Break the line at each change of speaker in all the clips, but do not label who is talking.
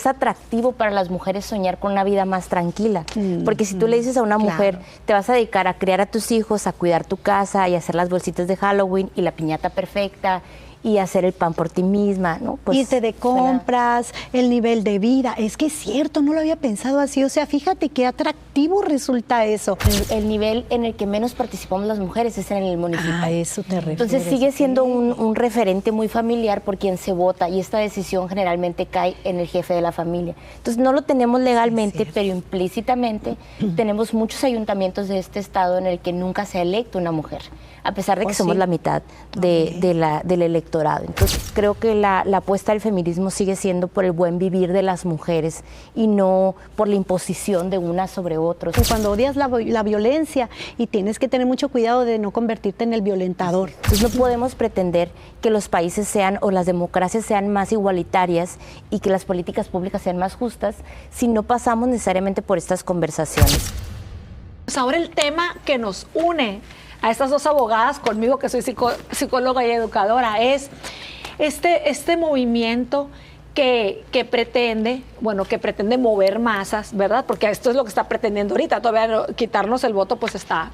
es atractivo para las mujeres soñar con una vida más tranquila. Porque si tú le dices a una mujer, te vas a dedicar a criar a tus hijos, a cuidar tu casa y hacer las bolsitas de Halloween y la piñata perfecta y hacer el pan por ti misma, ¿no?
Pues irte de compras, el nivel de vida. Es que es cierto, no lo había pensado así. O sea, fíjate qué atractivo resulta eso.
El nivel en el que menos participamos las mujeres es en el municipal.
Ah, eso te refieres.
Entonces sigue siendo un referente muy familiar por quien se vota y esta decisión generalmente cae en el jefe de la familia. Entonces no lo tenemos legalmente, pero implícitamente tenemos muchos ayuntamientos de este estado en el que nunca se ha electo una mujer, a pesar de que somos la mitad del electorado. Entonces creo que la apuesta del feminismo sigue siendo por el buen vivir de las mujeres y no por la imposición de unas sobre otros.
Cuando odias la violencia y tienes que tener mucho cuidado de no convertirte en el violentador.
Entonces no podemos pretender que los países sean o las democracias sean más igualitarias y que las políticas públicas sean más justas si no pasamos necesariamente por estas conversaciones.
Pues ahora el tema que nos une a estas dos abogadas conmigo, que soy psicóloga y educadora, es este movimiento que pretende mover masas, ¿verdad? Porque esto es lo que está pretendiendo ahorita. Todavía quitarnos el voto pues está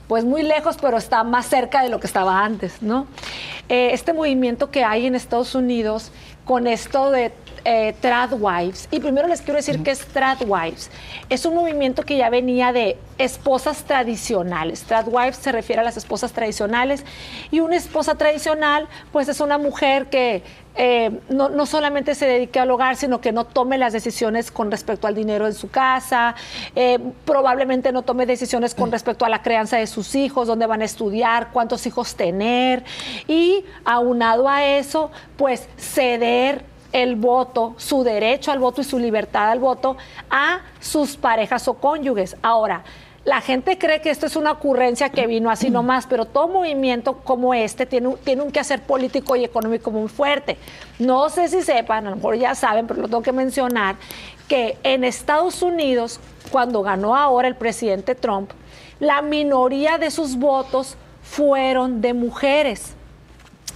muy lejos, pero está más cerca de lo que estaba antes, ¿no? Este movimiento que hay en Estados Unidos con esto de Tradwives. Y primero les quiero decir qué es Tradwives. Es un movimiento que ya venía de esposas tradicionales. Tradwives se refiere a las esposas tradicionales. Y una esposa tradicional, pues es una mujer que no solamente se dedique al hogar, sino que no tome las decisiones con respecto al dinero en su casa, probablemente no tome decisiones con respecto a la crianza de sus hijos, dónde van a estudiar, cuántos hijos tener. Y aunado a eso, pues ceder el voto, su derecho al voto y su libertad al voto a sus parejas o cónyuges. Ahora, la gente cree que esto es una ocurrencia que vino así nomás, pero todo movimiento como este tiene un quehacer político y económico muy fuerte. No sé si sepan, a lo mejor ya saben, pero lo tengo que mencionar, que en Estados Unidos, cuando ganó ahora el presidente Trump, la minoría de sus votos fueron de mujeres.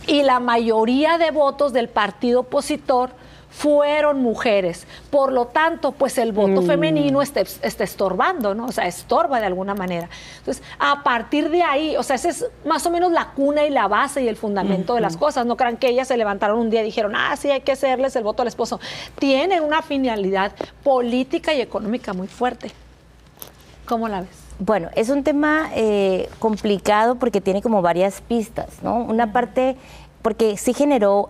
Y la mayoría de votos del partido opositor fueron mujeres. Por lo tanto, pues el voto femenino está estorbando, ¿no? O sea, estorba de alguna manera. Entonces, a partir de ahí, o sea, esa es más o menos la cuna y la base y el fundamento de las cosas. No crean que ellas se levantaron un día y dijeron, sí, hay que hacerles el voto al esposo. Tienen una finalidad política y económica muy fuerte. ¿Cómo la ves?
Bueno, es un tema complicado porque tiene como varias pistas, ¿no? Una parte, porque sí generó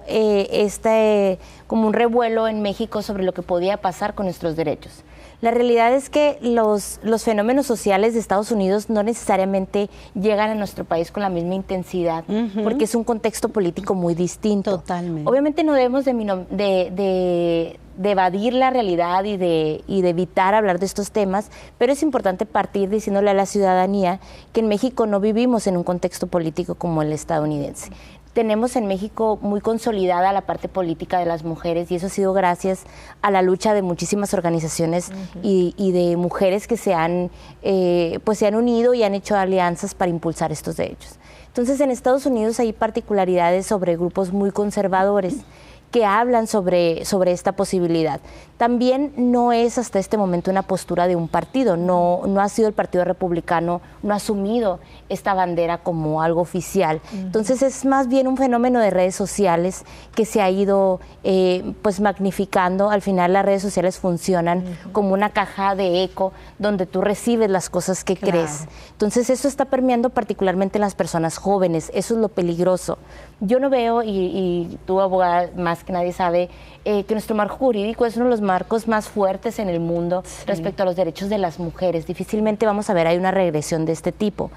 como un revuelo en México sobre lo que podía pasar con nuestros derechos. La realidad es que los fenómenos sociales de Estados Unidos no necesariamente llegan a nuestro país con la misma intensidad, porque es un contexto político muy distinto.
Totalmente.
Obviamente no debemos de evadir la realidad y de evitar hablar de estos temas, pero es importante partir diciéndole a la ciudadanía que en México no vivimos en un contexto político como el estadounidense. Tenemos en México muy consolidada la parte política de las mujeres y eso ha sido gracias a la lucha de muchísimas organizaciones y de mujeres que se han unido y han hecho alianzas para impulsar estos derechos. Entonces, en Estados Unidos hay particularidades sobre grupos muy conservadores que hablan sobre esta posibilidad. También no es hasta este momento una postura de un partido, no ha sido el Partido Republicano, no ha asumido esta bandera como algo oficial. Entonces es más bien un fenómeno de redes sociales que se ha ido pues magnificando. Al final las redes sociales funcionan como una caja de eco donde tú recibes las cosas que crees. Entonces eso está permeando particularmente en las personas jóvenes, eso es lo peligroso. Yo no veo, y tú abogada más que nadie sabe, que nuestro marco jurídico es uno de los marcos más fuertes en el mundo respecto a los derechos de las mujeres. Difícilmente vamos a ver ahí una regresión de este tipo.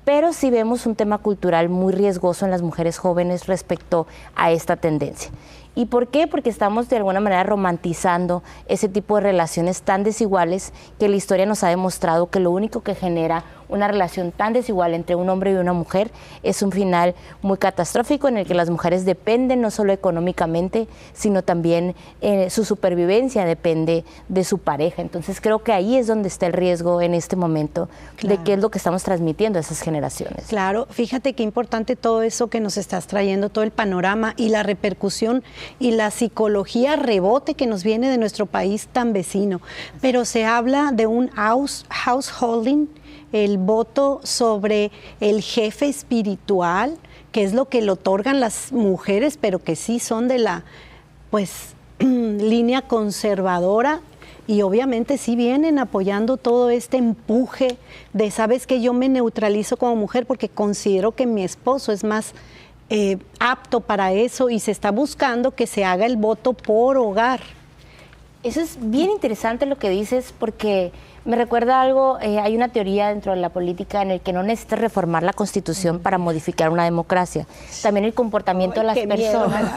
Pero sí vemos un tema cultural muy riesgoso en las mujeres jóvenes respecto a esta tendencia. ¿Y por qué? Porque estamos de alguna manera romantizando ese tipo de relaciones tan desiguales que la historia nos ha demostrado que lo único que genera una relación tan desigual entre un hombre y una mujer es un final muy catastrófico en el que las mujeres dependen no solo económicamente, sino también su supervivencia depende de su pareja. Entonces creo que ahí es donde está el riesgo en este momento de qué es lo que estamos transmitiendo a esas generaciones.
Claro, fíjate qué importante todo eso que nos estás trayendo, todo el panorama y la repercusión y la psicología rebote que nos viene de nuestro país tan vecino. Pero se habla de un householding, el voto sobre el jefe espiritual, que es lo que le otorgan las mujeres, pero que sí son de la línea conservadora. Y obviamente sí vienen apoyando todo este empuje de, sabes que yo me neutralizo como mujer porque considero que mi esposo es más apto para eso, y se está buscando que se haga el voto por hogar.
Eso es bien interesante lo que dices, porque me recuerda algo, hay una teoría dentro de la política en el que no necesitas reformar la Constitución para modificar una democracia. También el comportamiento de las personas.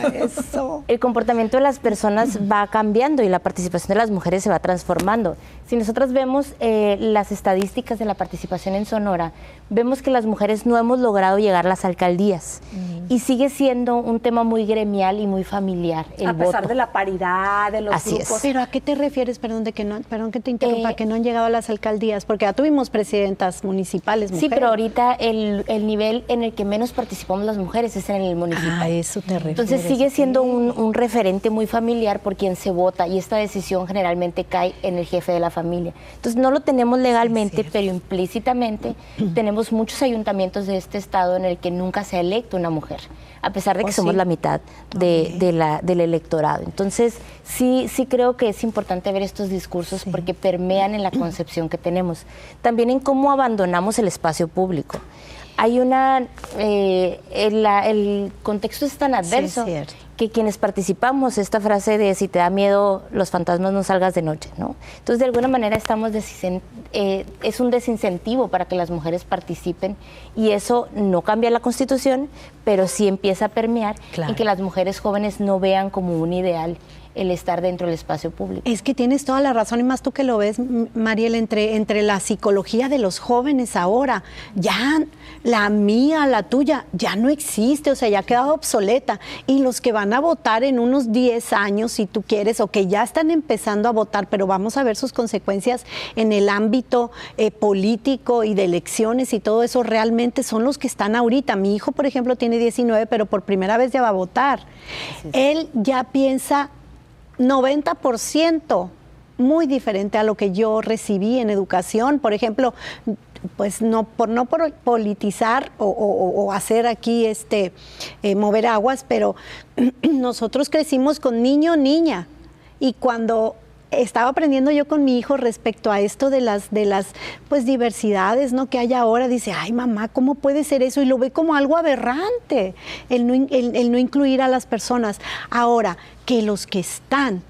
El comportamiento de las personas va cambiando y la participación de las mujeres se va transformando. Si nosotros vemos las estadísticas de la participación en Sonora, vemos que las mujeres no hemos logrado llegar a las alcaldías y sigue siendo un tema muy gremial y muy familiar.
A pesar de la paridad, de los grupos.
Pero ¿a qué te refieres? Perdón que te interrumpa, que no han llegado a las alcaldías, porque ya tuvimos presidentas municipales mujeres.
Sí, pero ahorita el nivel en el que menos participamos las mujeres es en el municipal.
A eso te refieres.
Entonces sigue siendo un referente muy familiar por quien se vota, y esta decisión generalmente cae en el jefe de la familia. Entonces no lo tenemos legalmente, pero implícitamente tenemos muchos ayuntamientos de este estado en el que nunca se ha electo una mujer, a pesar de que somos la mitad del electorado. Entonces sí creo que es importante ver estos discursos porque permean en la concepción que tenemos. También en cómo abandonamos el espacio público. Hay el contexto es tan adverso que quienes participamos, esta frase de si te da miedo los fantasmas no salgas de noche, ¿no? Entonces de alguna manera es un desincentivo para que las mujeres participen, y eso no cambia la Constitución, pero sí empieza a permear en que las mujeres jóvenes no vean como un ideal el estar dentro del espacio público.
Es que tienes toda la razón, y más tú que lo ves, Mariel, entre la psicología de los jóvenes ahora, ya la mía, la tuya, ya no existe, o sea, ya ha quedado obsoleta, y los que van a votar en unos 10 años, si tú quieres, o que ya están empezando a votar, pero vamos a ver sus consecuencias en el ámbito político y de elecciones y todo eso, realmente son los que están ahorita. Mi hijo, por ejemplo, tiene 19, pero por primera vez ya va a votar. Él ya piensa 90% muy diferente a lo que yo recibí en educación. Por ejemplo, pues no por politizar o hacer aquí mover aguas, pero nosotros crecimos con niño, niña, y cuando estaba aprendiendo yo con mi hijo respecto a esto de las pues diversidades, ¿no?, que hay ahora, dice, ay mamá, ¿cómo puede ser eso? Y lo ve como algo aberrante, el no incluir a las personas. Ahora, que los que están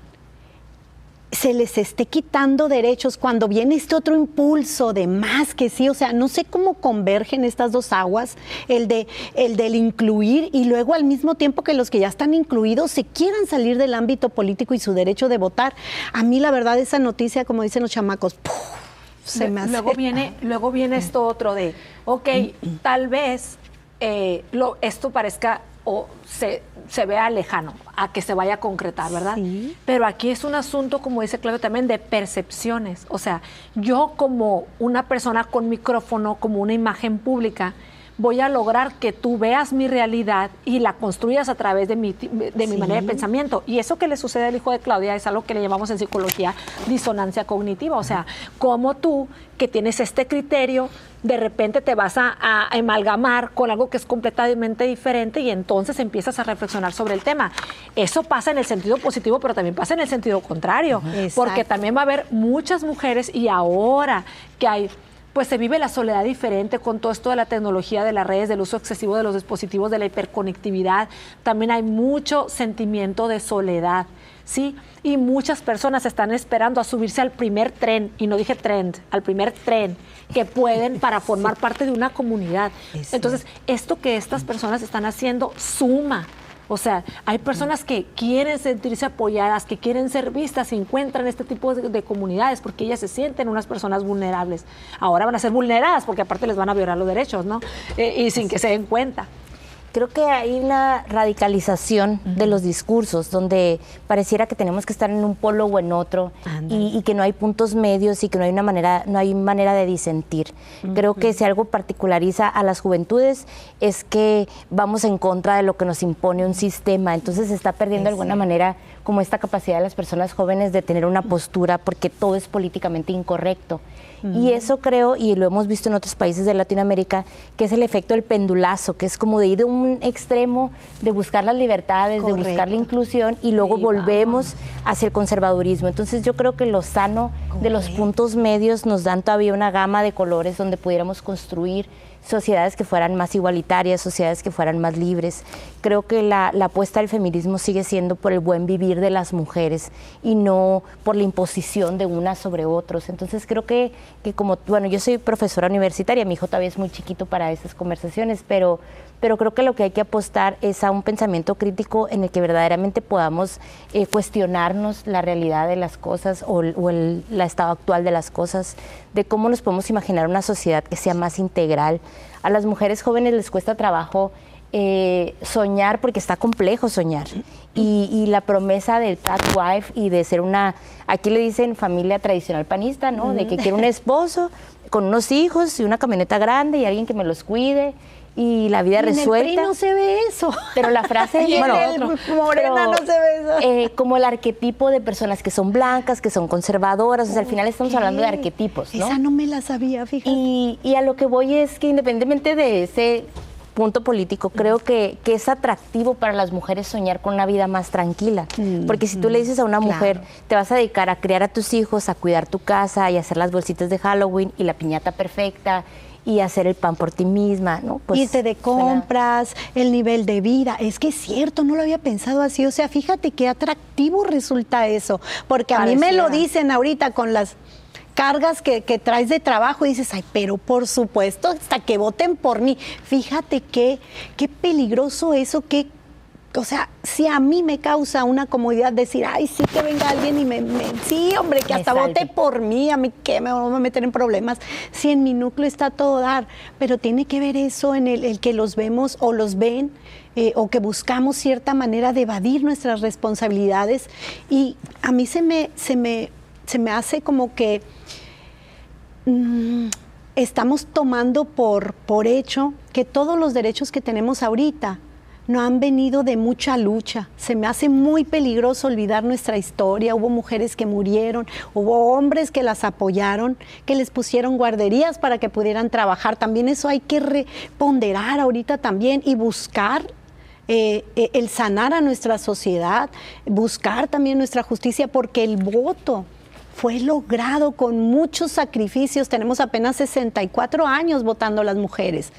se les esté quitando derechos cuando viene este otro impulso de más que sí, o sea, no sé cómo convergen estas dos aguas, el del incluir, y luego al mismo tiempo que los que ya están incluidos se quieran salir del ámbito político y su derecho de votar. A mí la verdad esa noticia, como dicen los chamacos, se me hace...
Luego viene esto otro de, tal vez esto parezca o se vea lejano a que se vaya a concretar, ¿verdad? Sí. Pero aquí es un asunto, como dice Claudia, también de percepciones. O sea, yo como una persona con micrófono, como una imagen pública, voy a lograr que tú veas mi realidad y la construyas a través de mi manera de pensamiento. Y eso que le sucede al hijo de Claudia es algo que le llamamos en psicología disonancia cognitiva. O sea, como tú, que tienes este criterio, de repente te vas a amalgamar con algo que es completamente diferente, y entonces empiezas a reflexionar sobre el tema. Eso pasa en el sentido positivo, pero también pasa en el sentido contrario. Exacto. Porque también va a haber muchas mujeres, y ahora que pues se vive la soledad diferente con todo esto de la tecnología, de las redes, del uso excesivo de los dispositivos, de la hiperconectividad. También hay mucho sentimiento de soledad, ¿sí? Y muchas personas están esperando a subirse al primer tren, y no dije trend, al primer tren que pueden para formar parte de una comunidad. Entonces, esto que estas personas están haciendo suma O sea, hay personas que quieren sentirse apoyadas, que quieren ser vistas y encuentran este tipo de comunidades porque ellas se sienten unas personas vulnerables. Ahora van a ser vulneradas porque aparte les van a violar los derechos, ¿no? Y sin que se den cuenta.
Creo que hay una radicalización de los discursos donde pareciera que tenemos que estar en un polo o en otro y que no hay puntos medios y que no hay manera de disentir. Creo que si algo particulariza a las juventudes es que vamos en contra de lo que nos impone un sistema, entonces se está perdiendo de alguna manera como esta capacidad de las personas jóvenes de tener una postura porque todo es políticamente incorrecto. Y eso creo, y lo hemos visto en otros países de Latinoamérica, que es el efecto del pendulazo, que es como de ir de un extremo, de buscar las libertades, de buscar la inclusión, y luego volvemos hacia el conservadurismo. Entonces yo creo que lo sano de los puntos medios nos dan todavía una gama de colores donde pudiéramos construir sociedades que fueran más igualitarias, sociedades que fueran más libres. Creo que la apuesta del feminismo sigue siendo por el buen vivir de las mujeres y no por la imposición de unas sobre otros. Entonces creo que como, bueno, yo soy profesora universitaria, mi hijo todavía es muy chiquito para esas conversaciones, pero creo que lo que hay que apostar es a un pensamiento crítico en el que verdaderamente podamos cuestionarnos la realidad de las cosas o el estado actual de las cosas, de cómo nos podemos imaginar una sociedad que sea más integral. A las mujeres jóvenes les cuesta trabajo soñar porque está complejo soñar. Y la promesa del Pat Wife y de ser aquí le dicen familia tradicional panista, ¿no? De que quiero un esposo con unos hijos y una camioneta grande y alguien que me los cuide. Y la vida resuelta.
En el PRI no se ve eso.
Pero la frase
y bueno, en el Morena no se ve eso.
Como el arquetipo de personas que son blancas, que son conservadoras. O sea, al final estamos hablando de arquetipos, ¿no?
Esa no me la sabía, fíjate.
Y a lo que voy es que independientemente de ese punto político, creo que es atractivo para las mujeres soñar con una vida más tranquila. Porque si tú le dices a una mujer, te vas a dedicar a criar a tus hijos, a cuidar tu casa y a hacer las bolsitas de Halloween y la piñata perfecta y hacer el pan por ti misma, ¿no?
Pues irte de compras, el nivel de vida. Es que es cierto, no lo había pensado así. O sea, fíjate qué atractivo resulta eso. Porque a mí me lo dicen ahorita con las cargas que traes de trabajo y dices, ay, pero por supuesto, hasta que voten por mí. Fíjate qué peligroso eso, o sea, si a mí me causa una comodidad decir, ay, sí, que venga alguien y sí, hombre, que hasta vote por mí, a mí que me voy a meter en problemas, si en mi núcleo está todo dar, pero tiene que ver eso en el que los vemos o los ven, o que buscamos cierta manera de evadir nuestras responsabilidades, y a mí se me hace como que estamos tomando por hecho que todos los derechos que tenemos ahorita no han venido de mucha lucha. Se me hace muy peligroso olvidar nuestra historia. Hubo mujeres que murieron, hubo hombres que las apoyaron, que les pusieron guarderías para que pudieran trabajar. También eso hay que ponderar ahorita también y buscar el sanar a nuestra sociedad, buscar también nuestra justicia, porque el voto fue logrado con muchos sacrificios. Tenemos apenas 64 años votando las mujeres.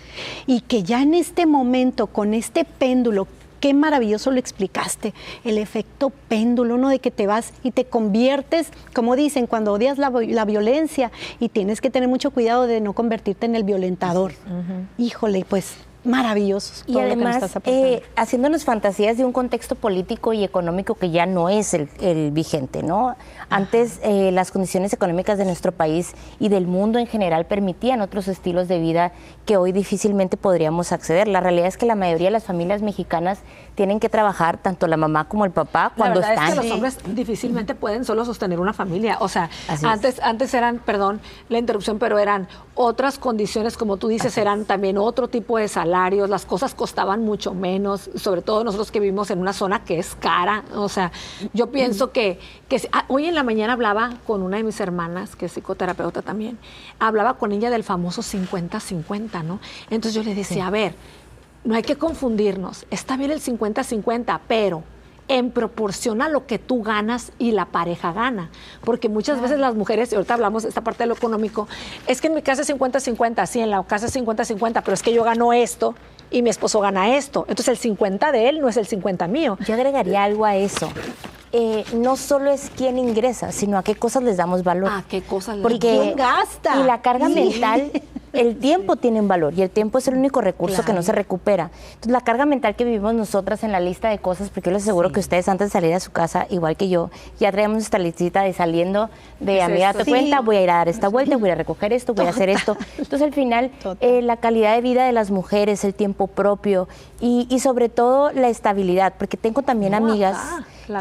Y que ya en este momento, con este péndulo, qué maravilloso lo explicaste, el efecto péndulo, ¿no? De que te vas y te conviertes, como dicen, cuando odias la violencia, y tienes que tener mucho cuidado de no convertirte en el violentador. Híjole, pues maravillosos.
Y además, haciéndonos fantasías de un contexto político y económico que ya no es el vigente, ¿no? Antes las condiciones económicas de nuestro país y del mundo en general permitían otros estilos de vida que hoy difícilmente podríamos acceder. La realidad es que la mayoría de las familias mexicanas tienen que trabajar, tanto la mamá como el papá, cuando están.
La verdad es que los hombres difícilmente pueden solo sostener una familia. O sea, antes eran, perdón la interrupción, pero eran otras condiciones, como tú dices, eran también otro tipo de salarios, las cosas costaban mucho menos, sobre todo nosotros que vivimos en una zona que es cara. O sea, yo pienso que hoy en la mañana hablaba con una de mis hermanas, que es psicoterapeuta también, hablaba con ella del famoso 50-50, ¿no? Entonces yo le decía, a ver, no hay que confundirnos, está bien el 50-50, pero en proporción a lo que tú ganas y la pareja gana. Porque muchas veces las mujeres, y ahorita hablamos de esta parte de lo económico, es que en mi casa es 50-50, sí, en la casa es 50-50, pero es que yo gano esto y mi esposo gana esto. Entonces el 50 de él no es el 50 mío.
Yo agregaría algo a eso. No solo es quién ingresa, sino a qué cosas les damos valor.
¿A qué cosas les
damos valor? Porque
gasta.
Y la carga mental El tiempo tiene un valor y el tiempo es el único recurso que no se recupera. Entonces, la carga mental que vivimos nosotras en la lista de cosas, porque yo les aseguro que ustedes antes de salir a su casa, igual que yo, ya traíamos nuestra listita de saliendo de amiga, date cuenta, voy a ir a dar esta vuelta, voy a recoger esto, voy a hacer esto. Entonces, al final, la calidad de vida de las mujeres, el tiempo propio y sobre todo la estabilidad, porque tengo también amigas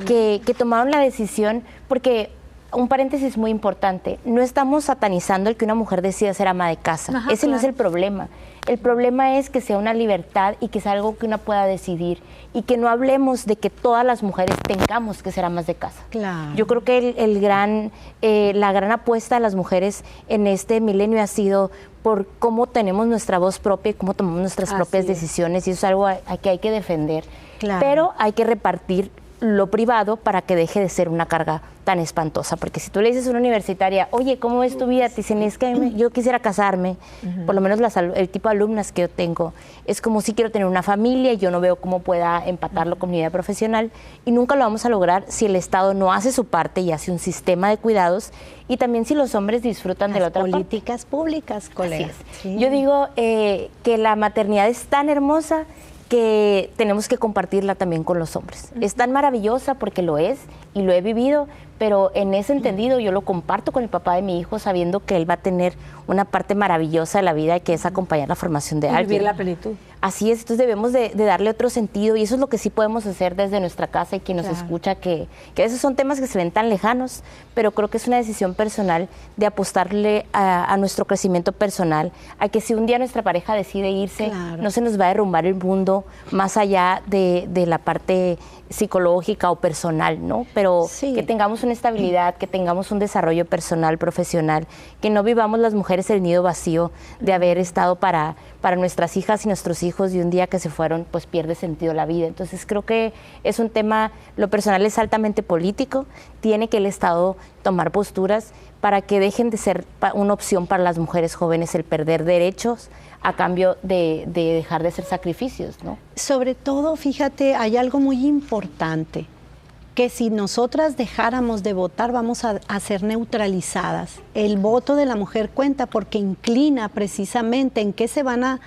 que tomaron la decisión, porque un paréntesis muy importante, no estamos satanizando el que una mujer decida ser ama de casa. Ese no es el problema. El problema es que sea una libertad y que sea algo que una pueda decidir y que no hablemos de que todas las mujeres tengamos que ser amas de casa.
Claro.
Yo creo que la gran apuesta de las mujeres en este milenio ha sido por cómo tenemos nuestra voz propia y cómo tomamos nuestras propias decisiones, y eso es algo que hay que defender.
Claro.
Pero hay que repartir lo privado para que deje de ser una carga tan espantosa, porque si tú le dices a una universitaria, oye, ¿cómo es tu vida? Te dicen, es que yo quisiera casarme, por lo menos el tipo de alumnas que yo tengo, es como si quiero tener una familia y yo no veo cómo pueda empatarlo con mi vida profesional, y nunca lo vamos a lograr si el Estado no hace su parte y hace un sistema de cuidados, y también si los hombres disfrutan de la otra
políticas públicas, colegas.
Sí. Yo digo que la maternidad es tan hermosa que tenemos que compartirla también con los hombres. Es tan maravillosa porque lo es y lo he vivido, pero en ese entendido yo lo comparto con el papá de mi hijo, sabiendo que él va a tener una parte maravillosa de la vida, que es acompañar la formación de alguien.
Vivir la plenitud.
Así es, entonces debemos de darle otro sentido, y eso es lo que sí podemos hacer desde nuestra casa, y quien nos escucha, que esos son temas que se ven tan lejanos, pero creo que es una decisión personal de apostarle a nuestro crecimiento personal, a que si un día nuestra pareja decide irse, no se nos va a derrumbar el mundo más allá de la parte psicológica o personal, ¿no? Pero que tengamos una estabilidad, que tengamos un desarrollo personal, profesional, que no vivamos las mujeres el nido vacío de haber estado para nuestras hijas y nuestros hijos, y un día que se fueron, pues pierde sentido la vida. Entonces creo que es un tema, lo personal es altamente político, tiene que el Estado tomar posturas para que dejen de ser una opción para las mujeres jóvenes el perder derechos a cambio de dejar de hacer sacrificios, ¿no?
Sobre todo, fíjate, hay algo muy importante, que si nosotras dejáramos de votar vamos a ser neutralizadas. El voto de la mujer cuenta porque inclina precisamente en qué se van a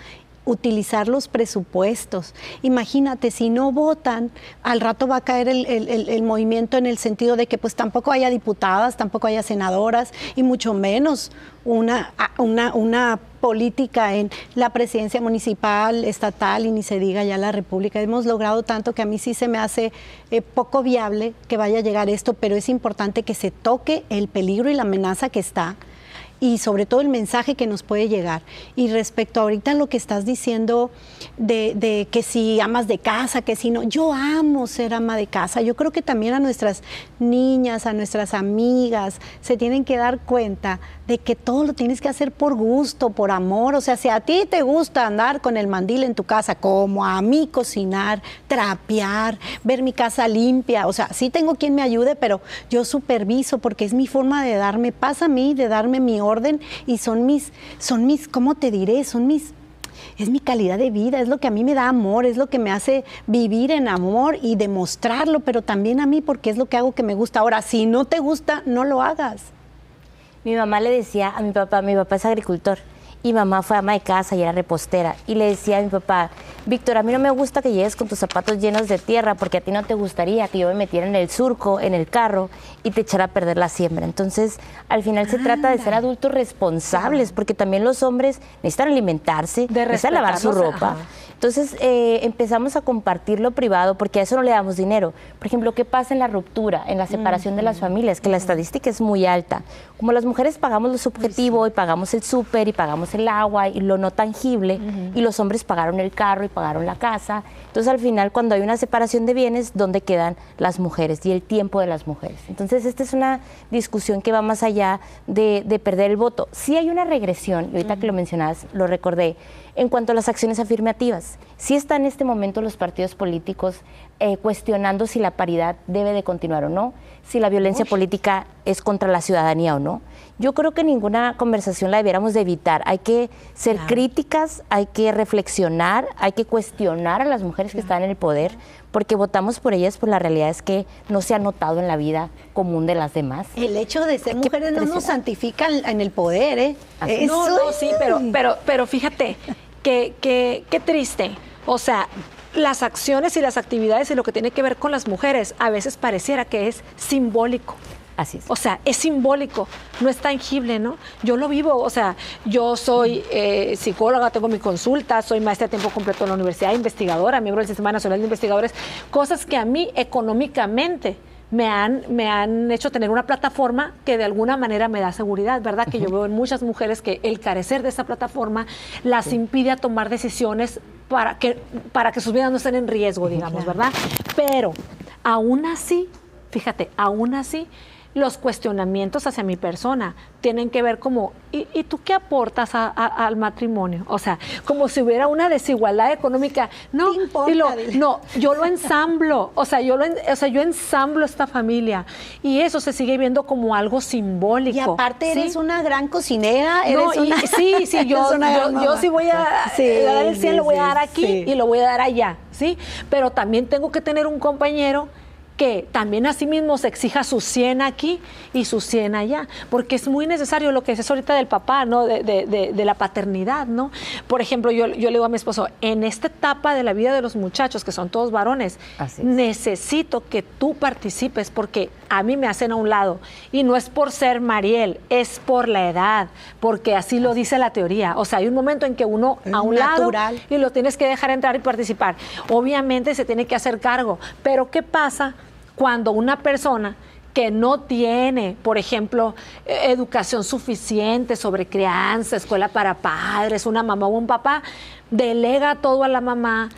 utilizar los presupuestos. Imagínate, si no votan, al rato va a caer el movimiento en el sentido de que pues tampoco haya diputadas, tampoco haya senadoras, y mucho menos una política en la presidencia municipal, estatal, y ni se diga ya la república. Hemos logrado tanto que a mí sí se me hace poco viable que vaya a llegar esto, pero es importante que se toque el peligro y la amenaza que está, y sobre todo el mensaje que nos puede llegar. Y respecto a ahorita lo que estás diciendo de que si amas de casa, que si no, yo amo ser ama de casa. Yo creo que también a nuestras niñas, a nuestras amigas, se tienen que dar cuenta de que todo lo tienes que hacer por gusto, por amor. O sea, si a ti te gusta andar con el mandil en tu casa, como a mí cocinar, trapear, ver mi casa limpia, o sea, sí tengo quien me ayude, pero yo superviso porque es mi forma de darme paz a mí, de darme mi orden, y son mis, ¿cómo te diré? Es mi calidad de vida, es lo que a mí me da amor, es lo que me hace vivir en amor y demostrarlo, pero también a mí, porque es lo que hago que me gusta. Ahora, si no te gusta, no lo hagas.
Mi mamá le decía a mi papá es agricultor, y mamá fue ama de casa y era repostera, y le decía a mi papá, Víctor, a mí no me gusta que llegues con tus zapatos llenos de tierra, porque a ti no te gustaría que yo me metiera en el surco, en el carro, y te echara a perder la siembra. Entonces, al final se trata de ser adultos responsables, porque también los hombres necesitan alimentarse, necesitan lavar su ropa. Entonces, empezamos a compartir lo privado, porque a eso no le damos dinero. Por ejemplo, ¿qué pasa en la ruptura, en la separación de las familias? Que la estadística es muy alta. Como las mujeres pagamos lo subjetivo, y pagamos el súper, y pagamos el agua, y lo no tangible, y los hombres pagaron el carro y pagaron la casa. Entonces, al final, cuando hay una separación de bienes, ¿dónde quedan las mujeres y el tiempo de las mujeres? Entonces, esta es una discusión que va más allá de perder el voto. Sí hay una regresión, y ahorita que lo mencionabas, lo recordé, en cuanto a las acciones afirmativas. Sí están en este momento los partidos políticos cuestionando si la paridad debe de continuar o no, si la violencia política es contra la ciudadanía o no. Yo creo que ninguna conversación la debiéramos de evitar. Hay que ser críticas, hay que reflexionar, hay que cuestionar a las mujeres que están en el poder, porque votamos por ellas, pues la realidad es que no se ha notado en la vida común de las demás.
El hecho de ser mujeres no nos santifica en el poder, ¿eh?
No, sí, pero fíjate, qué triste. O sea, las acciones y las actividades y lo que tiene que ver con las mujeres a veces pareciera que es simbólico.
Así es.
O sea, es simbólico, no es tangible, ¿no? Yo lo vivo, o sea, yo soy psicóloga, tengo mi consulta, soy maestra de tiempo completo en la universidad, investigadora, miembro del Sistema Nacional de Investigadores, cosas que a mí económicamente me han hecho tener una plataforma que de alguna manera me da seguridad, ¿verdad? Que yo veo en muchas mujeres que el carecer de esa plataforma las impide a tomar decisiones para que sus vidas no estén en riesgo, digamos, ¿verdad? Pero aún así, fíjate, aún así, los cuestionamientos hacia mi persona tienen que ver como, ¿y tú qué aportas al matrimonio? O sea, como si hubiera una desigualdad económica. No, no, yo lo ensamblo, o sea, yo ensamblo esta familia y eso se sigue viendo como algo simbólico.
Y aparte eres una gran cocinera,
sí, yo sí voy a dar el 100, lo voy a dar aquí y lo voy a dar allá, ¿sí? Pero también tengo que tener un compañero que también a sí mismo se exija su 100 aquí y su 100 allá, porque es muy necesario lo que es ahorita del papá, ¿no? De la paternidad, ¿no? Por ejemplo, yo le digo a mi esposo, en esta etapa de la vida de los muchachos, que son todos varones, necesito que tú participes, porque a mí me hacen a un lado, y no es por ser Mariel, es por la edad, porque así lo dice la teoría. O sea, hay un momento en que uno a un lado y lo tienes que dejar entrar y participar. Obviamente se tiene que hacer cargo, pero ¿qué pasa cuando una persona que no tiene, por ejemplo, educación suficiente sobre crianza, escuela para padres, una mamá o un papá, delega todo a la mamá?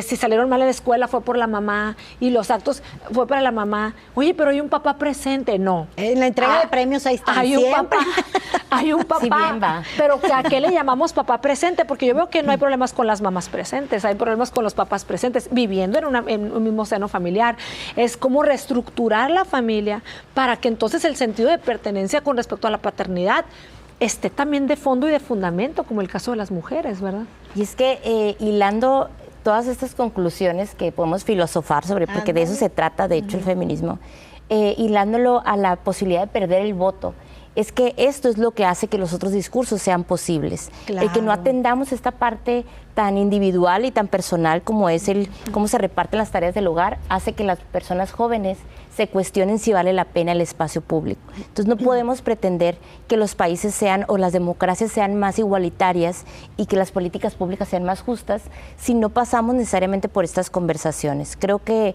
Si salieron mal en la escuela fue por la mamá y los actos fue para la mamá. Oye, pero hay un papá presente. No.
En la entrega de premios ahí está.
Hay un papá,
sí, bien va.
Pero ¿a qué le llamamos papá presente? Porque yo veo que no hay problemas con las mamás presentes, hay problemas con los papás presentes, viviendo en un mismo seno familiar. Es como reestructurar la familia para que entonces el sentido de pertenencia con respecto a la paternidad esté también de fondo y de fundamento, como el caso de las mujeres, ¿verdad?
Y es que hilando todas estas conclusiones que podemos filosofar sobre, porque de eso se trata, de hecho, el feminismo, hilándolo a la posibilidad de perder el voto, es que esto es lo que hace que los otros discursos sean posibles.
Claro.
El que no atendamos esta parte tan individual y tan personal como es cómo se reparten las tareas del hogar, hace que las personas jóvenes se cuestionen si vale la pena el espacio público. Entonces no podemos pretender que los países sean o las democracias sean más igualitarias y que las políticas públicas sean más justas si no pasamos necesariamente por estas conversaciones. Creo que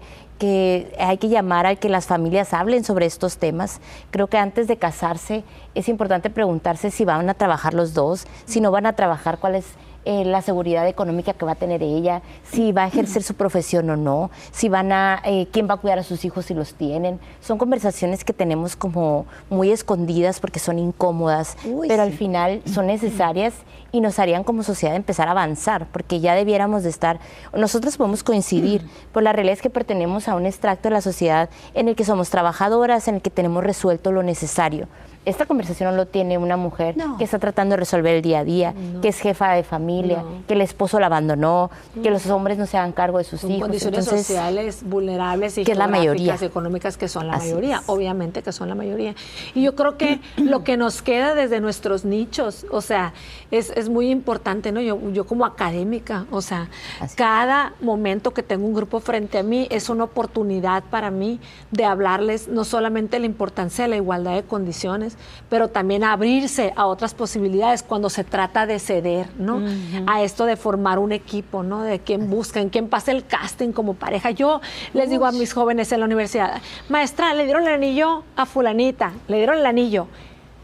hay que llamar a que las familias hablen sobre estos temas. Creo que antes de casarse es importante preguntarse si van a trabajar los dos, si no van a trabajar, cuál es la seguridad económica que va a tener ella, si va a ejercer su profesión o no, si quién va a cuidar a sus hijos si los tienen. Son conversaciones que tenemos como muy escondidas porque son incómodas, pero al final son necesarias y nos harían como sociedad empezar a avanzar, porque ya debiéramos de estar, nosotros podemos coincidir, pero la realidad es que pertenecemos a un extracto de la sociedad en el que somos trabajadoras, en el que tenemos resuelto lo necesario. Esta conversación no lo tiene una mujer que está tratando de resolver el día a día, que es jefa de familia, que el esposo la abandonó, que los hombres no se hagan cargo de sus hijos.
Condiciones sociales vulnerables y
que es la mayoría,
económicas que son la mayoría, obviamente que son la mayoría. Y yo creo que lo que nos queda desde nuestros nichos, o sea, es muy importante, ¿no? Yo como académica, o sea, cada momento que tengo un grupo frente a mí es una oportunidad para mí de hablarles no solamente la importancia de la igualdad de condiciones, pero también abrirse a otras posibilidades cuando se trata de ceder, ¿no? A esto de formar un equipo, ¿no? De quién buscan, quién pasa el casting como pareja. Yo les digo a mis jóvenes en la universidad, maestra, le dieron el anillo a fulanita, le dieron el anillo,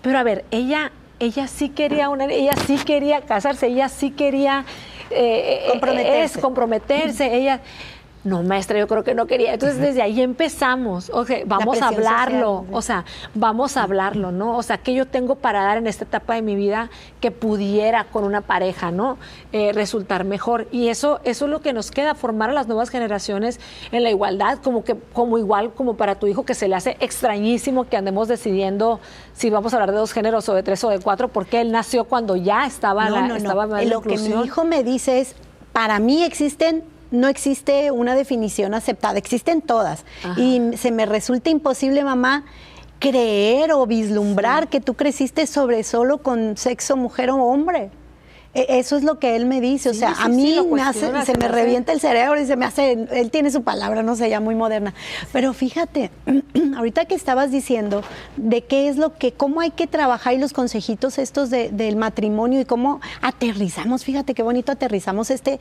pero a ver, ella sí quería ella sí quería casarse, ella sí quería comprometerse, ella... No, maestra, yo creo que no quería. Entonces, desde ahí empezamos. Okay, vamos a hablarlo.
Social.
O sea, vamos a hablarlo, ¿no? O sea, ¿qué yo tengo para dar en esta etapa de mi vida que pudiera con una pareja, ¿no? Resultar mejor. Y eso es lo que nos queda, formar a las nuevas generaciones en la igualdad, como igual como para tu hijo, que se le hace extrañísimo que andemos decidiendo si vamos a hablar de 2 géneros o de 3 o de 4, porque él nació cuando ya estaba
Lo que mi hijo me dice es, para mí no existe una definición aceptada, existen todas. Ajá. Y se me resulta imposible, mamá, creer o vislumbrar que tú creciste solo con sexo mujer o hombre. Eso es lo que él me dice, o sea, a mí se me revienta el cerebro y se me hace, él tiene su palabra, no sé, ya muy moderna. Pero fíjate, ahorita que estabas diciendo de qué es cómo hay que trabajar y los consejitos estos del matrimonio y cómo aterrizamos, fíjate qué bonito aterrizamos este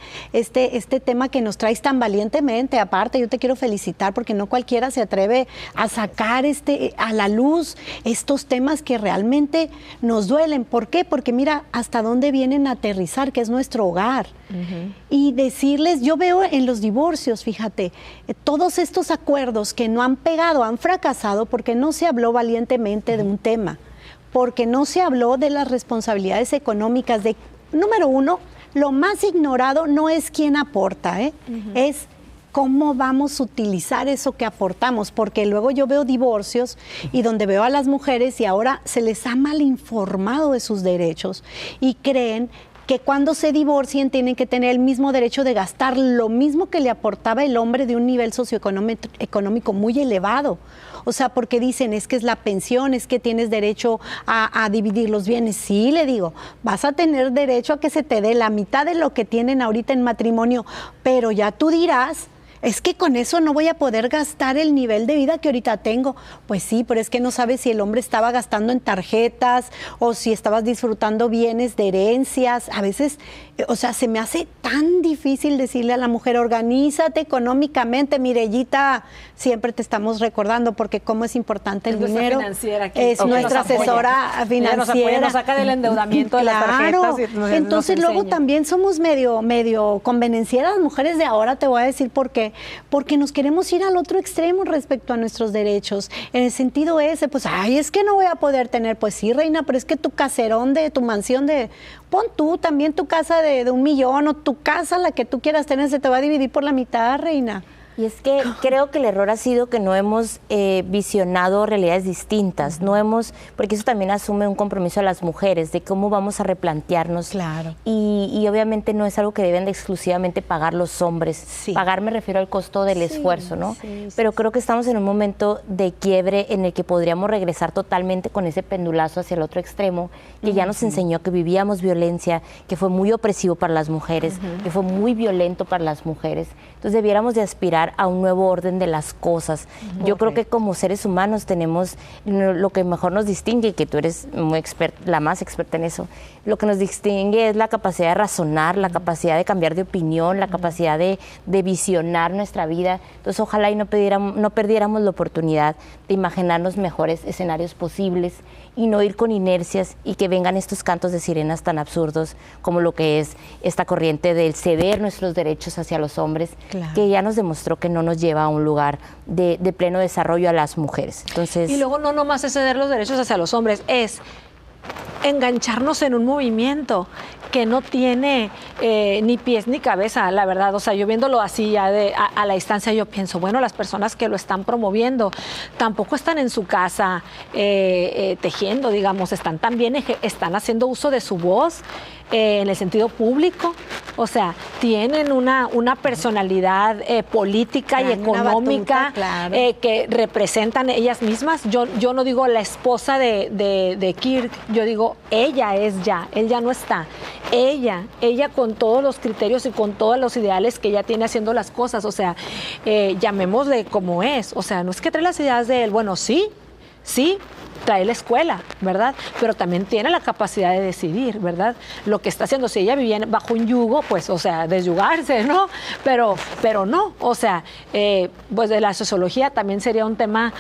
tema que nos traes tan valientemente. Aparte, yo te quiero felicitar porque no cualquiera se atreve a sacar a la luz estos temas que realmente nos duelen. ¿Por qué? Porque mira hasta dónde vienen a aterrizar, que es nuestro hogar. Y decirles, yo veo en los divorcios, fíjate, todos estos acuerdos que no han pegado, han fracasado porque no se habló valientemente de un tema, porque no se habló de las responsabilidades económicas número uno, lo más ignorado no es quién aporta, es cómo vamos a utilizar eso que aportamos, porque luego yo veo divorcios y donde veo a las mujeres y ahora se les ha mal informado de sus derechos y creen que cuando se divorcien tienen que tener el mismo derecho de gastar lo mismo que le aportaba el hombre de un nivel socioeconómico muy elevado. O sea, porque dicen, es que es la pensión, es que tienes derecho a dividir los bienes. Sí, le digo, vas a tener derecho a que se te dé la mitad de lo que tienen ahorita en matrimonio, pero ya tú dirás, es que con eso no voy a poder gastar el nivel de vida que ahorita tengo. Pues sí, pero es que no sabes si el hombre estaba gastando en tarjetas o si estabas disfrutando bienes de herencias. A veces, o sea, se me hace tan difícil decirle a la mujer, organízate económicamente, Mirellita, siempre te estamos recordando porque cómo es importante el dinero. Es nuestra asesora financiera.
Nos apoya, nos saca del endeudamiento de las tarjetas. Y
entonces luego también somos medio convenencieras mujeres de ahora, te voy a decir por qué. Porque nos queremos ir al otro extremo respecto a nuestros derechos. En el sentido ese, pues, es que no voy a poder tener. Pues sí, reina, pero es que tu caserón tu mansión pon tú también tu casa de 1 millón o tu casa, la que tú quieras tener, se te va a dividir por la mitad, reina.
Y es que creo que el error ha sido que no hemos visionado realidades distintas, porque eso también asume un compromiso a las mujeres de cómo vamos a replantearnos.
Claro.
Y obviamente no es algo que deben de exclusivamente pagar los hombres. Sí. Pagar me refiero al costo del esfuerzo, ¿no? Pero creo que estamos en un momento de quiebre en el que podríamos regresar totalmente con ese pendulazo hacia el otro extremo, que ya nos enseñó que vivíamos violencia, que fue muy opresivo para las mujeres, que fue muy violento para las mujeres. Entonces debiéramos de aspirar a un nuevo orden de las cosas. Yo creo que como seres humanos tenemos lo que mejor nos distingue, que tú eres muy la más experta en eso, lo que nos distingue es la capacidad de razonar, la capacidad de cambiar de opinión, la capacidad de visionar nuestra vida. Entonces ojalá y no perdiéramos la oportunidad de imaginarnos mejores escenarios posibles y no ir con inercias y que vengan estos cantos de sirenas tan absurdos como lo que es esta corriente del ceder nuestros derechos hacia los hombres, que ya nos demostró que no nos lleva a un lugar de pleno desarrollo a las mujeres. Entonces,
y luego no nomás es ceder los derechos hacia los hombres, es engancharnos en un movimiento que no tiene ni pies ni cabeza, la verdad. O sea, yo viéndolo así ya a la distancia, yo pienso, bueno, las personas que lo están promoviendo tampoco están en su casa tejiendo, digamos, están también están haciendo uso de su voz en el sentido público. O sea, tienen una personalidad política y económica que representan ellas mismas. Yo no digo la esposa de Kirk, yo digo ella él ya no está. Ella con todos los criterios y con todos los ideales que ella tiene haciendo las cosas, o sea, llamémosle como es. O sea, no es que trae las ideas de él, bueno, sí, trae la escuela, ¿verdad? Pero también tiene la capacidad de decidir, ¿verdad? Lo que está haciendo, si ella vivía bajo un yugo, pues, o sea, desyugarse, ¿no? Pero no, o sea, pues de la sociología también sería un tema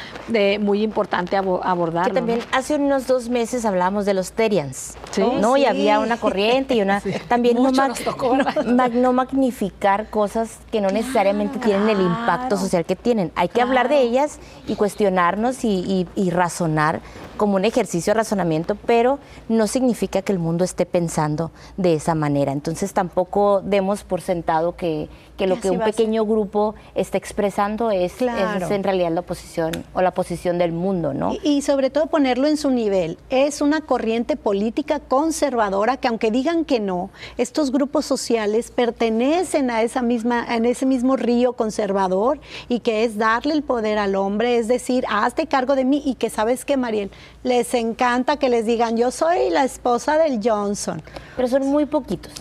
muy importante abordar.
Que también hace unos 2 meses hablábamos de los Terians.
Sí.
¿no? Y había una corriente y una... También
Mucho nos tocó, ¿verdad?
no magnificar cosas que no necesariamente tienen el impacto social que tienen. Hay que hablar de ellas y cuestionarnos y razonar como un ejercicio de razonamiento, pero no significa que el mundo esté pensando de esa manera. Entonces tampoco demos por sentado que lo que un pequeño grupo está expresando es en realidad la oposición o la posición del mundo, ¿no?
Y sobre todo ponerlo en su nivel. Es una corriente política conservadora que, aunque digan que no, estos grupos sociales pertenecen a ese mismo río conservador, y que es darle el poder al hombre, es decir, hazte cargo de mí. Y que, ¿sabes qué, Mariel? Les encanta que les digan, yo soy la esposa del Johnson.
Pero son muy poquitos.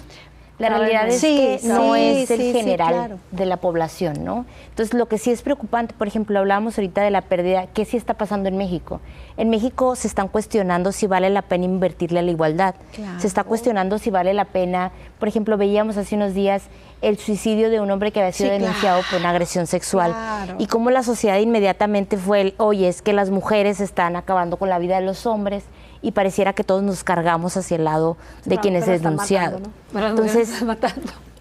La realidad es que no es el general de la población, ¿no? Entonces, lo que sí es preocupante, por ejemplo, hablábamos ahorita de la pérdida, ¿qué sí está pasando en México? En México se están cuestionando si vale la pena invertirle a la igualdad. Claro. Se está cuestionando si vale la pena, por ejemplo, veíamos hace unos días el suicidio de un hombre que había sido denunciado por una agresión sexual. Y cómo la sociedad inmediatamente fue oye, es que las mujeres están acabando con la vida de los hombres, y pareciera que todos nos cargamos hacia el lado de quienes es denunciado. Entonces,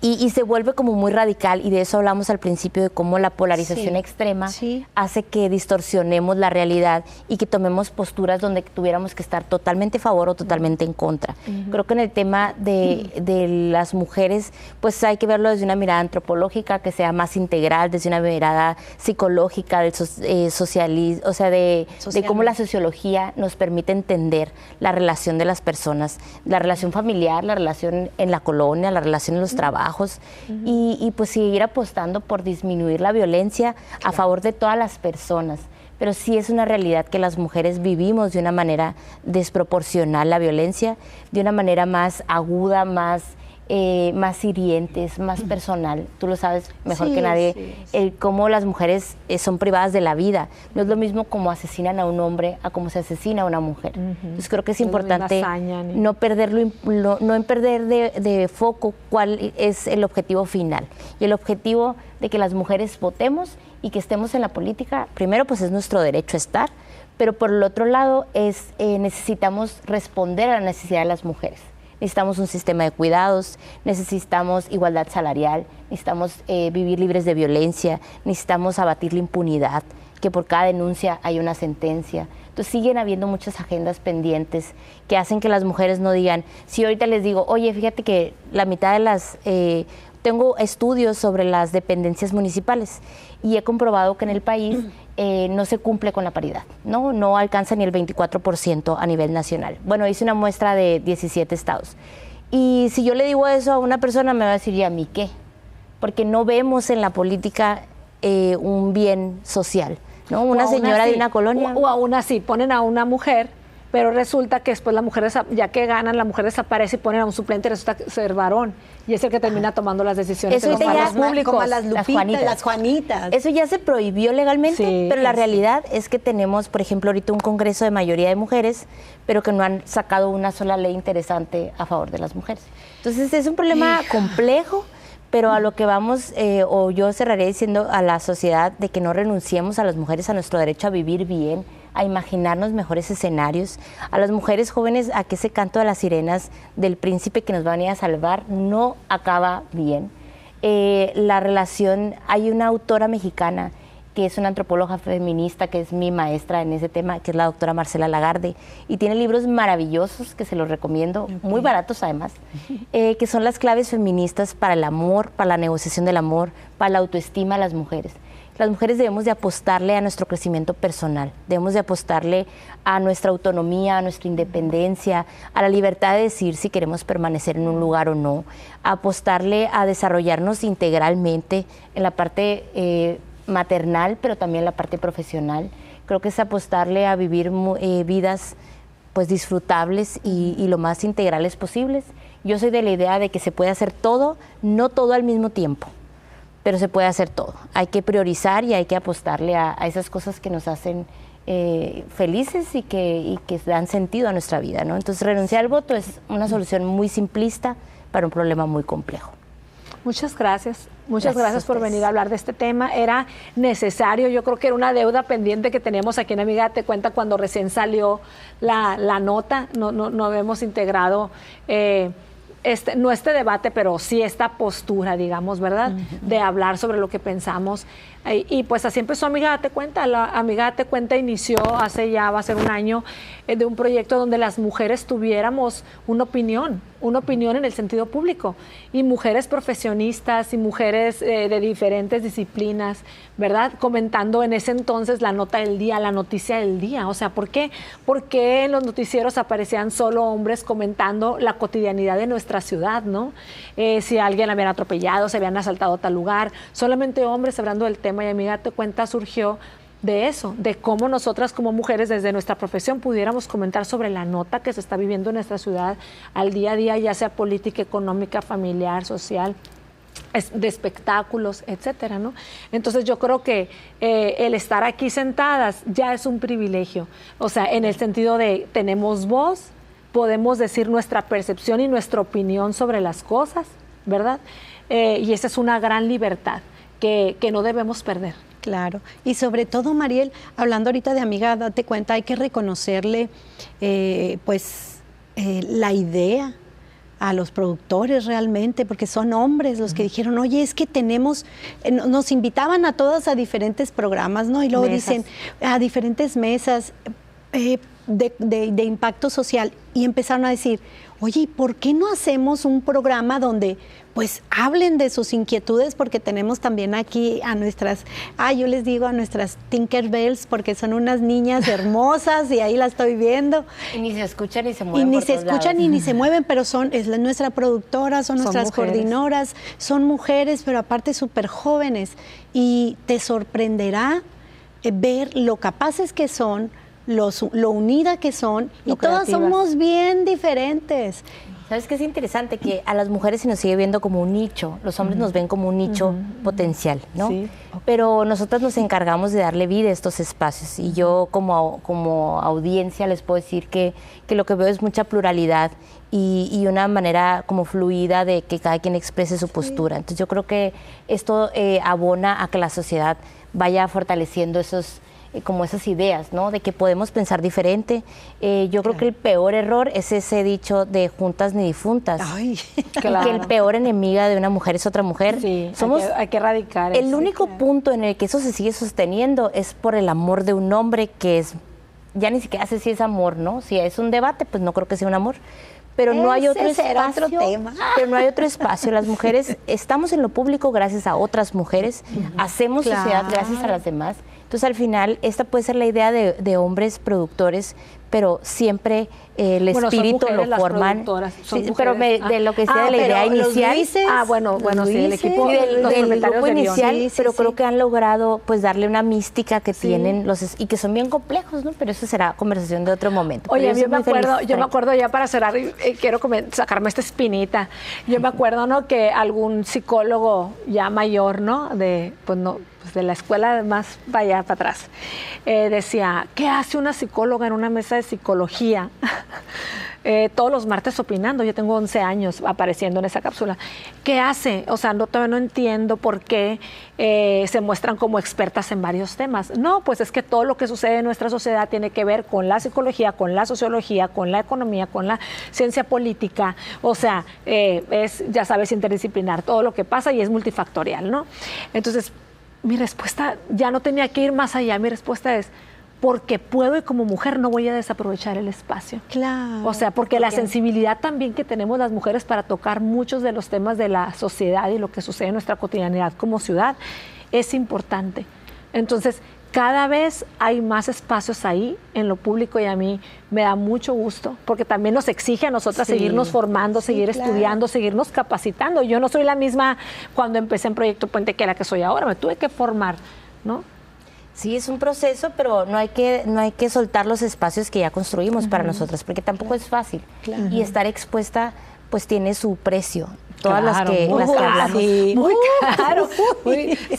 y se vuelve como muy radical, y de eso hablamos al principio, de cómo la polarización extrema hace que distorsionemos la realidad y que tomemos posturas donde tuviéramos que estar totalmente a favor o totalmente en contra. Creo que en el tema de las mujeres, pues hay que verlo desde una mirada antropológica que sea más integral, desde una mirada psicológica, del socialismo, o sea, de cómo la sociología nos permite entender la relación de las personas, la relación familiar, la relación en la colonia, la relación en los trabajos, y pues seguir apostando por disminuir la violencia a favor de todas las personas. Pero sí es una realidad que las mujeres vivimos de una manera desproporcional la violencia, de una manera más aguda, más hirientes, más personal. Tú lo sabes mejor que nadie, cómo las mujeres son privadas de la vida. No es lo mismo como asesinan a un hombre a cómo se asesina a una mujer. Entonces creo que es importante no perder de foco cuál es el objetivo final. Y el objetivo de que las mujeres votemos y que estemos en la política, primero pues es nuestro derecho a estar, pero por el otro lado necesitamos responder a la necesidad de las mujeres. Necesitamos un sistema de cuidados, necesitamos igualdad salarial, necesitamos vivir libres de violencia, necesitamos abatir la impunidad, que por cada denuncia hay una sentencia. Entonces siguen habiendo muchas agendas pendientes que hacen que las mujeres no digan, si ahorita les digo, oye, fíjate que la mitad de las... tengo estudios sobre las dependencias municipales y he comprobado que en el país no se cumple con la paridad, no alcanza ni el 24% a nivel nacional. Bueno, hice una muestra de 17 estados. Y si yo le digo eso a una persona, me va a decir, ¿y a mí qué? Porque no vemos en la política un bien social, ¿no? Una señora de una colonia.
O aún así, ponen a una mujer, pero resulta que después la mujer, ya que ganan, la mujer desaparece y ponen a un suplente y resulta ser varón. Y es el que termina tomando las decisiones en los cargos públicos.
Como las Lupitas, las Juanitas.
Eso ya se prohibió legalmente, pero la realidad es que tenemos, por ejemplo, ahorita un congreso de mayoría de mujeres, pero que no han sacado una sola ley interesante a favor de las mujeres. Entonces es un problema complejo, pero a lo que vamos, o yo cerraré diciendo a la sociedad de que no renunciemos a las mujeres a nuestro derecho a vivir bien, a imaginarnos mejores escenarios, a las mujeres jóvenes a que ese canto de las sirenas del príncipe que nos va a venir a salvar no acaba bien. La relación, hay una autora mexicana que es una antropóloga feminista, que es mi maestra en ese tema, que es la doctora Marcela Lagarde, y tiene libros maravillosos que se los recomiendo, muy baratos además, que son las claves feministas para el amor, para la negociación del amor, para la autoestima de las mujeres. Las mujeres debemos de apostarle a nuestro crecimiento personal, debemos de apostarle a nuestra autonomía, a nuestra independencia, a la libertad de decir si queremos permanecer en un lugar o no, a apostarle a desarrollarnos integralmente en la parte maternal, pero también en la parte profesional. Creo que es apostarle a vivir vidas pues disfrutables y lo más integrales posibles. Yo soy de la idea de que se puede hacer todo, no todo al mismo tiempo, pero se puede hacer todo. Hay que priorizar y hay que apostarle a esas cosas que nos hacen felices y que dan sentido a nuestra vida, ¿no? Entonces, renunciar al voto es una solución muy simplista para un problema muy complejo.
Muchas gracias. Muchas gracias por venir a hablar de este tema. Era necesario, yo creo que era una deuda pendiente que teníamos aquí en Amiga Date Cuenta cuando recién salió la nota. No habíamos integrado no este debate, pero sí esta postura, digamos, ¿verdad? De hablar sobre lo que pensamos. Y pues así empezó Amiga Date Cuenta. La Amiga Date Cuenta inició va a ser un año, de un proyecto donde las mujeres tuviéramos una opinión en el sentido público, y mujeres profesionistas y mujeres de diferentes disciplinas, ¿verdad? Comentando en ese entonces la nota del día, la noticia del día. O sea, ¿por qué en los noticieros aparecían solo hombres comentando la cotidianidad de nuestra ciudad, ¿no? Si alguien habían atropellado, se habían asaltado a tal lugar, solamente hombres hablando del tema. Y Amiga Date Cuenta surgió de eso, de cómo nosotras como mujeres desde nuestra profesión pudiéramos comentar sobre la nota que se está viviendo en nuestra ciudad al día a día, ya sea política, económica, familiar, social, de espectáculos, etcétera, ¿no? Entonces yo creo que el estar aquí sentadas ya es un privilegio, o sea, en el sentido de tenemos voz, podemos decir nuestra percepción y nuestra opinión sobre las cosas, ¿verdad? Y esa es una gran libertad que no debemos perder.
Claro, y sobre todo, Mariel, hablando ahorita de Amiga Date Cuenta, hay que reconocerle la idea a los productores realmente, porque son hombres los que dijeron, oye, es que nos invitaban a todas a diferentes programas, ¿no? Y luego dicen, a diferentes mesas de impacto social, y empezaron a decir, oye, ¿por qué no hacemos un programa donde pues hablen de sus inquietudes? Porque tenemos también aquí a nuestras, yo les digo a nuestras Tinkerbells, porque son unas niñas hermosas y ahí las estoy viendo.
Y ni se escuchan ni se mueven.
Y ni se escuchan ni se mueven, pero es nuestra productora, son nuestras coordinadoras, son mujeres, pero aparte súper jóvenes. Y te sorprenderá ver lo capaces que son, lo unida que son, y todas somos bien diferentes.
¿Sabes qué es interesante? Que a las mujeres se nos sigue viendo como un nicho, los hombres nos ven como un nicho potencial, ¿no? Sí. Pero nosotras nos encargamos de darle vida a estos espacios, y yo como audiencia les puedo decir que lo que veo es mucha pluralidad y una manera como fluida de que cada quien exprese su postura. Entonces yo creo que esto abona a que la sociedad vaya fortaleciendo esas ideas, ¿no? De que podemos pensar diferente. Yo creo que el peor error es ese dicho de juntas ni difuntas.
Ay,
claro. Que el peor enemiga de una mujer es otra mujer.
Sí, hay que erradicar eso.
El único punto en el que eso se sigue sosteniendo es por el amor de un hombre, que ya ni siquiera sé si es amor, ¿no? Si es un debate, pues no creo que sea un amor. Pero no hay otro espacio. Pero no hay otro espacio. Las mujeres estamos en lo público gracias a otras mujeres, hacemos sociedad gracias a las demás. Entonces, al final, esta puede ser la idea de hombres productores, pero siempre el espíritu lo forman. Sí, pero de lo que sea de la idea inicial.
Sí, el equipo
del grupo inicial, pero creo que han logrado pues darle una mística que tienen y que son bien complejos, ¿no? Pero eso será conversación de otro momento.
Oye, yo me acuerdo ya para cerrar, quiero sacarme esta espinita. Yo me acuerdo, ¿no? Que algún psicólogo ya mayor, ¿no? De la escuela más para allá, para atrás, decía, ¿qué hace una psicóloga en una mesa de psicología? Todos los martes opinando. Yo tengo 11 años apareciendo en esa cápsula. ¿Qué hace? O sea, todavía no entiendo por qué se muestran como expertas en varios temas. No, pues es que todo lo que sucede en nuestra sociedad tiene que ver con la psicología, con la sociología, con la economía, con la ciencia política. O sea, es, ya sabes, interdisciplinar todo lo que pasa y es multifactorial, ¿no? Entonces, mi respuesta ya no tenía que ir más allá. Mi respuesta es, porque puedo y como mujer no voy a desaprovechar el espacio.
Claro.
O sea, porque la sensibilidad también que tenemos las mujeres para tocar muchos de los temas de la sociedad y lo que sucede en nuestra cotidianidad como ciudad es importante. Entonces, cada vez hay más espacios ahí en lo público, y a mí me da mucho gusto, porque también nos exige a nosotras seguirnos formando, seguir estudiando, seguirnos capacitando. Yo no soy la misma cuando empecé en Proyecto Puente que la que soy ahora, me tuve que formar, ¿no?
Sí, es un proceso, pero no hay que soltar los espacios que ya construimos para nosotras, porque tampoco es fácil. Y estar expuesta, pues tiene su precio. Todas las que hablamos.
Muy caro.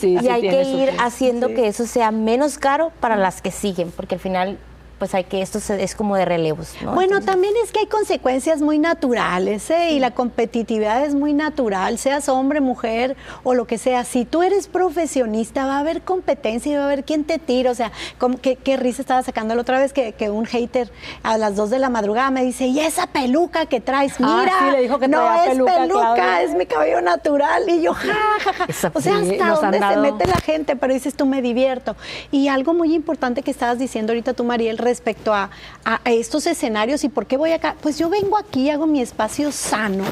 Y hay que ir haciendo que eso sea menos caro para las que siguen, porque al final pues hay que, es como de relevos, ¿no?
Bueno,
Entonces,
también es que hay consecuencias muy naturales, ¿eh? Y la competitividad es muy natural, seas hombre, mujer o lo que sea. Si tú eres profesionista, va a haber competencia y va a haber quien te tira. O sea, qué risa estaba sacando la otra vez que un hater a las 2 de la madrugada me dice, ¿y esa peluca que traes? Mira,
sí, le dijo que
no
traía
es
peluca,
peluca, es mi cabello natural. Y yo, ja, ja, ja. O sea,
Sí,
hasta
nos han
dónde se
dado-
mete la gente, pero dices tú, me divierto. Y algo muy importante que estabas diciendo ahorita tú, Mariel, respecto a estos escenarios y por qué voy acá. Pues yo vengo aquí, hago mi espacio sano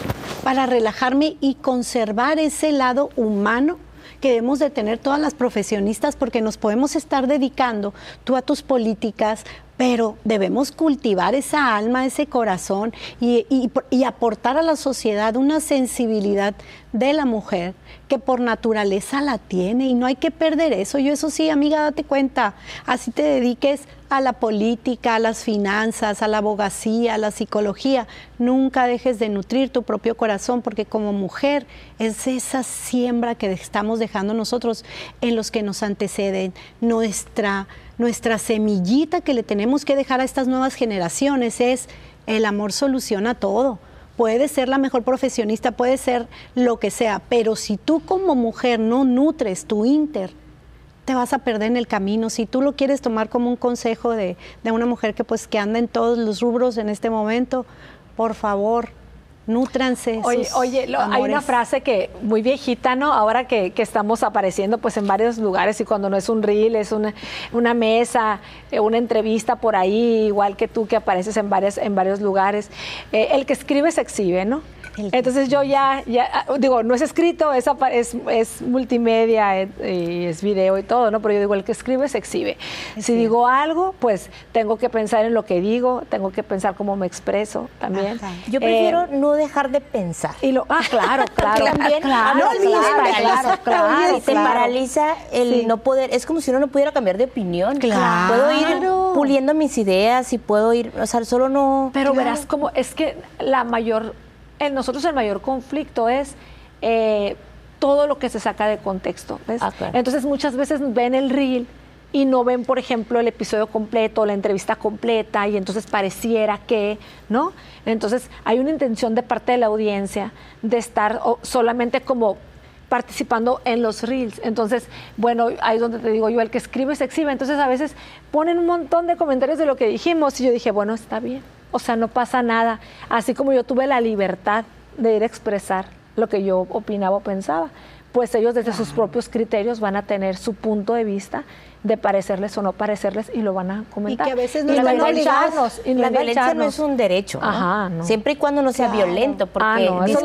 para relajarme y conservar ese lado humano que debemos de tener todas las profesionistas, porque nos podemos estar dedicando tú a tus políticas, pero debemos cultivar esa alma, ese corazón y aportar a la sociedad una sensibilidad de la mujer que por naturaleza la tiene y no hay que perder eso. Yo eso sí, amiga, date cuenta, así te dediques a la política, a las finanzas, a la abogacía, a la psicología, nunca dejes de nutrir tu propio corazón, porque como mujer es esa siembra que estamos dejando nosotros en los que nos anteceden, nuestra semillita que le tenemos que dejar a estas nuevas generaciones es el amor soluciona todo. Puedes ser la mejor profesionista, puedes ser lo que sea, pero si tú como mujer no nutres tu te vas a perder en el camino. Si tú lo quieres tomar como un consejo de una mujer que anda en todos los rubros en este momento, por favor, nútranse.
Oye, hay una frase que muy viejita, ¿no? Ahora que estamos apareciendo pues en varios lugares y cuando no es un reel, es una mesa, una entrevista por ahí, igual que tú que apareces en varios lugares. El que escribe se exhibe, ¿no? Entonces yo ya digo, no es escrito, es multimedia y es video y todo, ¿no? Pero yo digo, el que escribe se exhibe. Si digo algo, pues tengo que pensar en lo que digo, tengo que pensar cómo me expreso también.
Ajá.
yo prefiero no dejar de pensar.
Claro.
También,
Claro,
te paraliza el no poder, es como si uno no pudiera cambiar de opinión.
Claro.
Puedo ir puliendo mis ideas y puedo ir, o sea, solo no.
Pero verás cómo es que nosotros el mayor conflicto es todo lo que se saca de contexto, ¿ves?
Claro.
Entonces muchas veces ven el reel y no ven, por ejemplo, el episodio completo, la entrevista completa, y entonces pareciera que, ¿no? Entonces hay una intención de parte de la audiencia de estar solamente como participando en los reels. Entonces, bueno, ahí es donde te digo yo, el que escribe se exhibe. Entonces a veces ponen un montón de comentarios de lo que dijimos y yo dije, bueno, está bien. O sea, no pasa nada. Así como yo tuve la libertad de ir a expresar lo que yo opinaba o pensaba, pues ellos desde sus propios criterios van a tener su punto de vista de parecerles o no parecerles y lo van a comentar.
Y que a veces no
Y
están
obligados. La violencia no es un derecho, ¿no?
Ajá, no.
Siempre y cuando no sea violento, porque
no, eso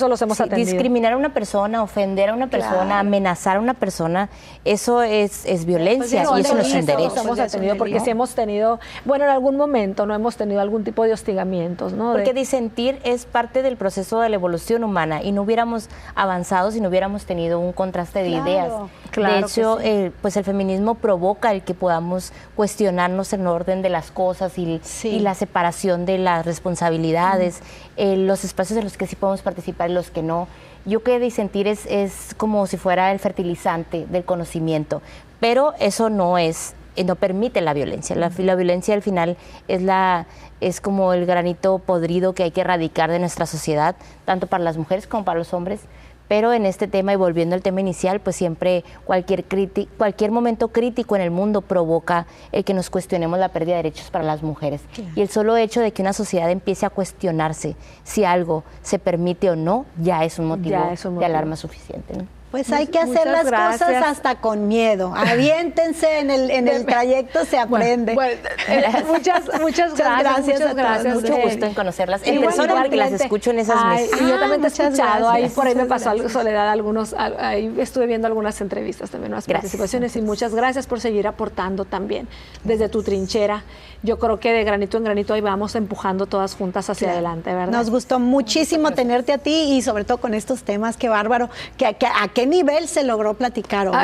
los hemos aprendido.
Discriminar a una persona, ofender a una persona, amenazar a una persona, eso es violencia y eso no es un derecho.
Hemos atendido, porque si hemos tenido, bueno, en algún momento no hemos tenido algún tipo de hostigamientos, ¿no?
Porque disentir es parte del proceso de la evolución humana y no hubiéramos avanzado si no hubiéramos tenido un contraste de ideas.
Claro
de hecho,
que
pues el feminismo provoca el que podamos cuestionarnos el orden de las cosas y la separación de las responsabilidades, los espacios en los que sí podemos participar y los que no. Yo creo que disentir es como si fuera el fertilizante del conocimiento, pero eso no permite la violencia. La violencia al final es como el granito podrido que hay que erradicar de nuestra sociedad, tanto para las mujeres como para los hombres. Pero en este tema, y volviendo al tema inicial, pues siempre cualquier momento crítico en el mundo provoca el que nos cuestionemos la pérdida de derechos para las mujeres. Claro. Y el solo hecho de que una sociedad empiece a cuestionarse si algo se permite o no, ya es un motivo de alarma suficiente, ¿no?
Pues hay que hacer las cosas hasta con miedo. Aviéntense en el trayecto, se aprende.
Muchas gracias.
Mucho gusto en conocerlas. En persona, porque las escucho en esas mesas.
Yo también te he escuchado. Ahí por ahí me pasó
gracias.
Soledad ahí estuve viendo algunas entrevistas también, unas participaciones. Y muchas gracias por seguir aportando también desde tu trinchera. Yo creo que de granito en granito ahí vamos empujando todas juntas hacia adelante, ¿verdad?
Nos gustó muchísimo tenerte a ti y sobre todo con estos temas, qué bárbaro. ¿A qué nivel se logró platicar hoy?